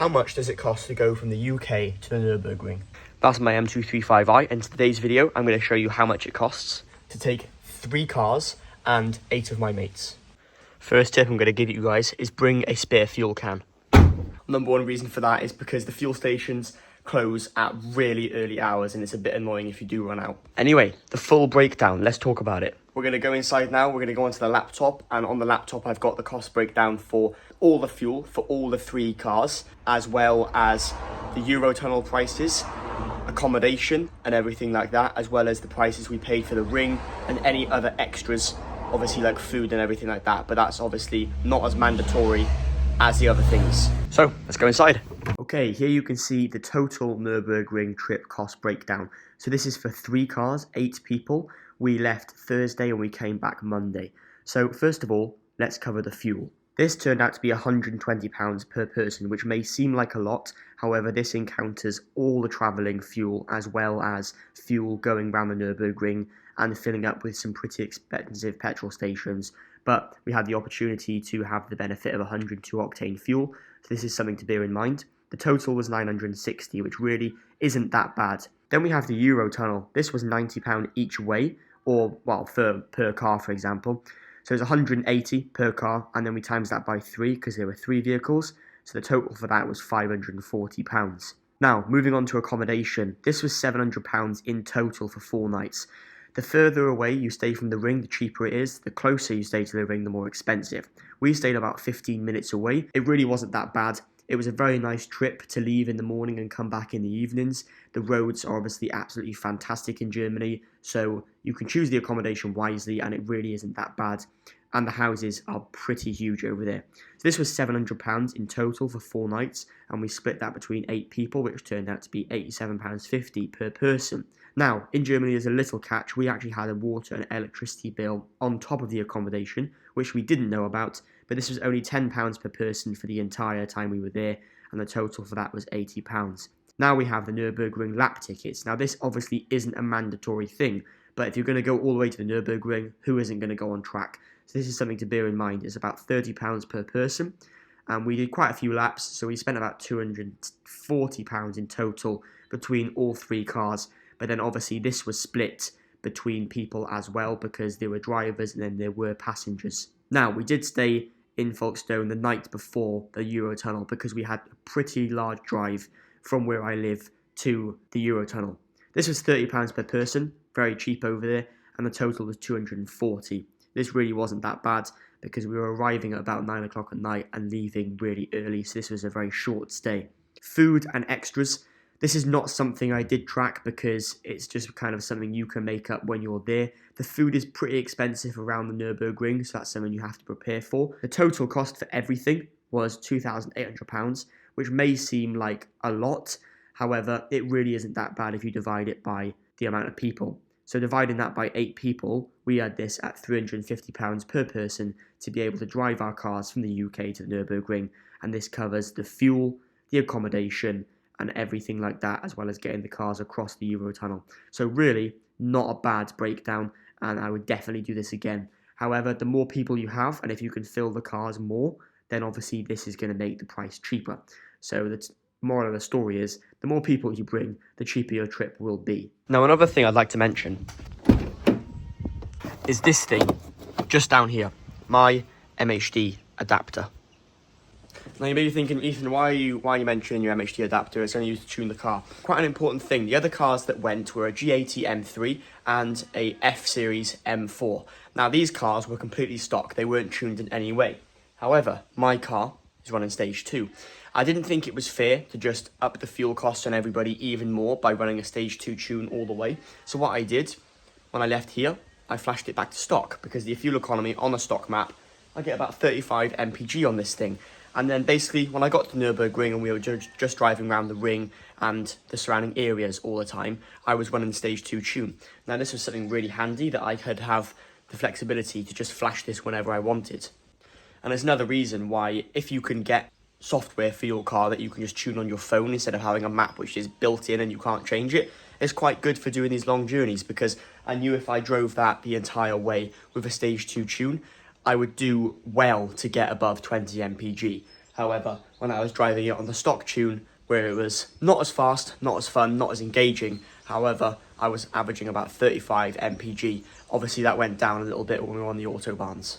How much does it cost to go from the UK to the Nürburgring? That's my M235i, and in today's video I'm going to show you how much it costs to take 3 cars and 8 of my mates. First tip I'm going to give you guys is bring a spare fuel can. Number one reason for that is because the fuel stations close at really early hours and it's a bit annoying if you do run out. Anyway, the full breakdown, let's talk about it. We're going to go inside now, we're going to go onto the laptop, and on the laptop I've got the cost breakdown for all the fuel for all the 3 cars, as well as the Eurotunnel prices, accommodation and everything like that, as well as the prices we paid for the ring and any other extras, obviously like food and everything like that, but that's obviously not as mandatory as the other things. So let's go inside. Okay, here you can see the total Nürburgring trip cost breakdown. So this is for 3 cars, 8 people. We left Thursday and we came back Monday. So first of all, let's cover the fuel. This turned out to be £120 per person, which may seem like a lot. However, this encounters all the travelling fuel as well as fuel going around the Nürburgring and filling up with some pretty expensive petrol stations. But we had the opportunity to have the benefit of 102 octane fuel, so this is something to bear in mind. The total was 960, which really isn't that bad. Then we have the Eurotunnel. This was £90 each way, or well, per car, for example. So it's 180 per car, and then we times that by 3 because there were 3 vehicles. So the total for that was £540. Now, moving on to accommodation. This was £700 in total for 4 nights. The further away you stay from the ring, the cheaper it is. The closer you stay to the ring, the more expensive. We stayed about 15 minutes away. It really wasn't that bad. It was a very nice trip to leave in the morning and come back in the evenings. The roads are obviously absolutely fantastic in Germany, so you can choose the accommodation wisely and it really isn't that bad. And the houses are pretty huge over there. So this was £700 in total for 4 nights, and we split that between 8 people, which turned out to be £87.50 per person. Now, in Germany there's a little catch. We actually had a water and electricity bill on top of the accommodation, which we didn't know about, but this was only £10 per person for the entire time we were there, and the total for that was £80. Now we have the Nürburgring lap tickets. Now this obviously isn't a mandatory thing, but if you're going to go all the way to the Nürburgring, who isn't going to go on track? So this is something to bear in mind. It's about £30 per person, and we did quite a few laps, so we spent about £240 in total between all 3 cars. But then obviously this was split between people as well because there were drivers and then there were passengers. Now, we did stay in Folkestone the night before the Eurotunnel because we had a pretty large drive from where I live to the Eurotunnel. This was £30 per person, very cheap over there, and the total was £240. This really wasn't that bad because we were arriving at about 9 o'clock at night and leaving really early, so this was a very short stay. Food and extras. This is not something I did track because it's just kind of something you can make up when you're there. The food is pretty expensive around the Nürburgring, so that's something you have to prepare for. The total cost for everything was £2,800, which may seem like a lot. However, it really isn't that bad if you divide it by the amount of people. So dividing that by 8 people, we had this at £350 per person to be able to drive our cars from the UK to the Nürburgring, and this covers the fuel, the accommodation, and everything like that, as well as getting the cars across the Eurotunnel. So really, not a bad breakdown, and I would definitely do this again. However, the more people you have, and if you can fill the cars more, then obviously this is going to make the price cheaper. So the moral of the story is, the more people you bring, the cheaper your trip will be. Now, another thing I'd like to mention is this thing, just down here, my MHD adapter. Now you may be thinking, Ethan, why are you mentioning your MHD adapter? It's only used to tune the car. Quite an important thing. The other cars that went were a G80 M3 and a F-Series M4. Now these cars were completely stock. They weren't tuned in any way. However, my car is running stage 2. I didn't think it was fair to just up the fuel costs on everybody even more by running a stage 2 tune all the way. So what I did, when I left here, I flashed it back to stock because the fuel economy on a stock map, I get about 35 mpg on this thing. And then basically, when I got to Nürburgring and we were just driving around the ring and the surrounding areas all the time, I was running stage 2 tune. Now this was something really handy that I could have the flexibility to just flash this whenever I wanted. And there's another reason why, if you can get software for your car that you can just tune on your phone instead of having a map which is built in and you can't change it, it's quite good for doing these long journeys, because I knew if I drove that the entire way with a stage 2 tune, I would do well to get above 20 mpg. However, when I was driving it on the stock tune, where it was not as fast, not as fun, not as engaging, however, I was averaging about 35 mpg. Obviously that went down a little bit when we were on the autobahns.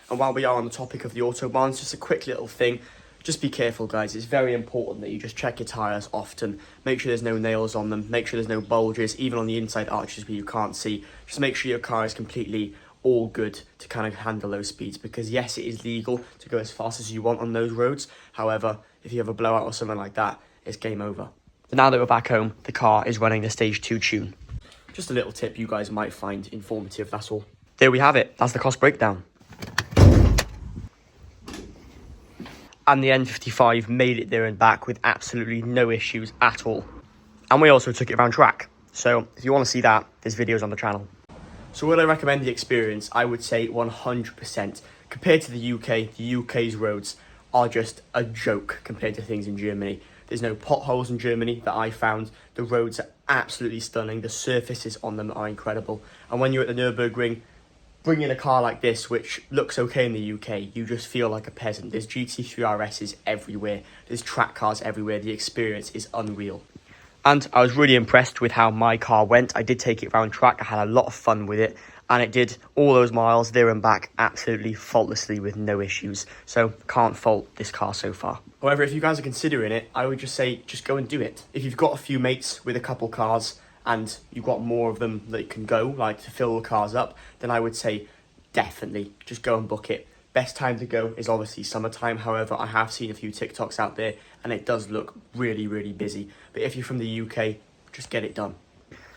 And while we are on the topic of the autobahns, just a quick little thing. Just be careful, guys. It's very important that you just check your tyres often. Make sure there's no nails on them. Make sure there's no bulges, even on the inside arches where you can't see. Just make sure your car is completely all good to kind of handle those speeds, because yes, it is legal to go as fast as you want on those roads. However, if you have a blowout or something like that, it's game over. So now that we're back home, the car is running the stage 2 tune. Just a little tip you guys might find informative, that's all. There we have it. That's the cost breakdown. And the N55 made it there and back with absolutely no issues at all. And we also took it around track. So if you want to see that, there's videos on the channel. So would I recommend the experience? I would say 100%. Compared to the UK, the UK's roads are just a joke compared to things in Germany. There's no potholes in Germany that I found. The roads are absolutely stunning. The surfaces on them are incredible. And when you're at the Nürburgring, bringing a car like this, which looks okay in the UK, you just feel like a peasant. There's GT3 RSs everywhere. There's track cars everywhere. The experience is unreal. And I was really impressed with how my car went. I did take it around track. I had a lot of fun with it. And it did all those miles there and back absolutely faultlessly with no issues. So can't fault this car so far. However, if you guys are considering it, I would just say, just go and do it. If you've got a few mates with a couple cars and you've got more of them that can go, like to fill the cars up, then I would say definitely just go and book it. Best time to go is obviously summertime. However, I have seen a few TikToks out there and it does look really, really busy. But if you're from the UK, just get it done.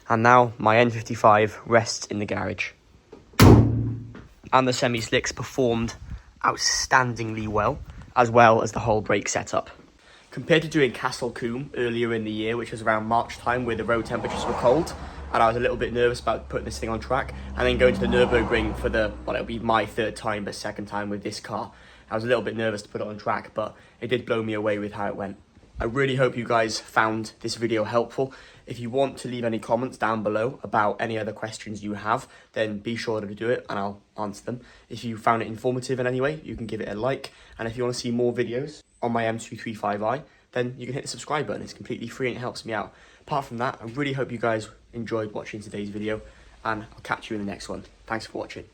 And now my N55 rests in the garage. And the semi-slicks performed outstandingly well as the whole brake setup. Compared to doing Castle Combe earlier in the year, which was around March time where the road temperatures were cold, and I was a little bit nervous about putting this thing on track, and then going to the Nürburgring for it'll be my third time, but second time with this car. I was a little bit nervous to put it on track, but it did blow me away with how it went. I really hope you guys found this video helpful. If you want to leave any comments down below about any other questions you have, then be sure to do it and I'll answer them. If you found it informative in any way, you can give it a like. And if you want to see more videos on my M235i, then you can hit the subscribe button. It's completely free and it helps me out. Apart from that, I really hope you guys enjoyed watching today's video and I'll catch you in the next one. Thanks for watching.